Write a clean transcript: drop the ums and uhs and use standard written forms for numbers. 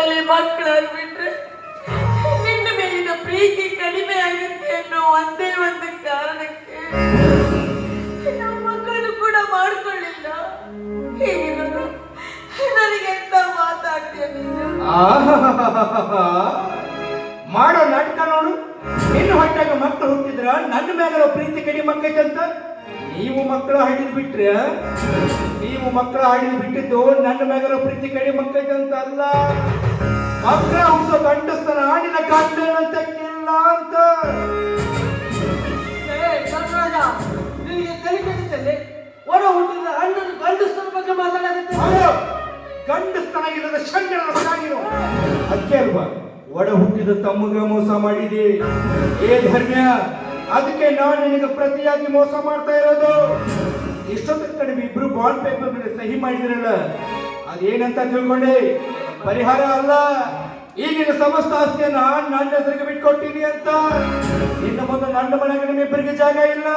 ಮನೆಯಲ್ಲಿ ಮಕ್ಕಳಾಗ್ಬಿಟ್ರೆ ನಿನ್ನ ಮೇಲಿನ ಪ್ರೀತಿ ಕಡಿಮೆ ಆಗುತ್ತೆ ಅನ್ನೋ ಒಂದೇ ಒಂದು ಕಾರಣಕ್ಕೆ ನಮ್ಮ ಮಕ್ಕಳು ಕೂಡ ಮಾಡ್ಕೊಳ್ಳಿಲ್ಲ. ಹೀಗಿರೋದು ನನಗೆಂತ ಮಾತಾಡ್ತೀಯ ನೀನು? ಮಾಡೋ ನಾಟಕ ನೋಡು. ನಿನ್ನ ಹೊಟ್ಟೆಗೆ ಮಕ್ಕಳು ಹುಟ್ಟಿದ್ರ ನನ್ನ ಮ್ಯಾಗಲ ಪ್ರೀತಿ ಕಡಿಮೆ ಮಕ್ಕೈತಂತ ನೀವು ಮಕ್ಕಳು ಹಿಡಿದು ಬಿಟ್ರೆ, ನೀವು ಮಕ್ಕಳು ಹಿಡಿದು ಬಿಟ್ಟಿದ್ದು ನನ್ನ ಮ್ಯಾಗಲ ಪ್ರೀತಿ ಕಡಿಮೆ ಮಕ್ಕೈತಂತ ಅಲ್ಲ, ಮಕ್ಕಳ ಹುಟ್ಟಿಸೋ ಗಂಡಸ್ತನ ನಿನ್ನ ಗಂಡನಂತ ಇಲ್ಲ ಅಂತ. ನಿನಗೆ ತಲೆ ಕೆಡಿತಲ್ಲಿ ಒಡ ಹುಟ್ಟಿದ ಅಣ್ಣನ ಗಂಡಸ್ತನ ಬಗ್ಗೆ ಮಾತಾಡಕತ್ತೆ. ಗಂಡಸ್ತನ ಇಲ್ಲದ ಶಂಕರನ ಮಗಾಗಿರೋ ಅದಕ್ಕೆ ಅಲ್ವಾ ಒಡ ಹುಟ್ಟಿದ ತಮ್ಮಗ ಮೋಸ ಮಾಡಿದೆ. ಏ ಧರ್ಮ್ಯ, ಅದಕ್ಕೆ ನಾನು ನಿನಗೆ ಪ್ರತಿಯಾಗಿ ಮೋಸ ಮಾಡ್ತಾ ಇರೋದು. ಇಷ್ಟೊತ್ತ ಕಡಿಮೆ ಇಬ್ರು ಬಾಂಡ್ ಪೇಪರ್ ಮೇಲೆ ಸಹಿ ಮಾಡಿದ್ರಲ್ಲ, ಅದೇನಂತ ತಿಳ್ಕೊಂಡೆ? ಪರಿಹಾರ ಅಲ್ಲ, ಈಗಿನ ಸಮಸ್ತ ಆಸ್ತಿಯನ್ನ ನನ್ನ ಹೆಸರಿಗೆ ಬಿಟ್ಕೊಟ್ಟಿನಿ ಅಂತ. ಇನ್ನು ಮುಂದೆ ನನ್ನ ಮನೆಗೆ ನಿಮ್ಮಿಬ್ಬರಿಗೆ ಜಾಗ ಇಲ್ಲ.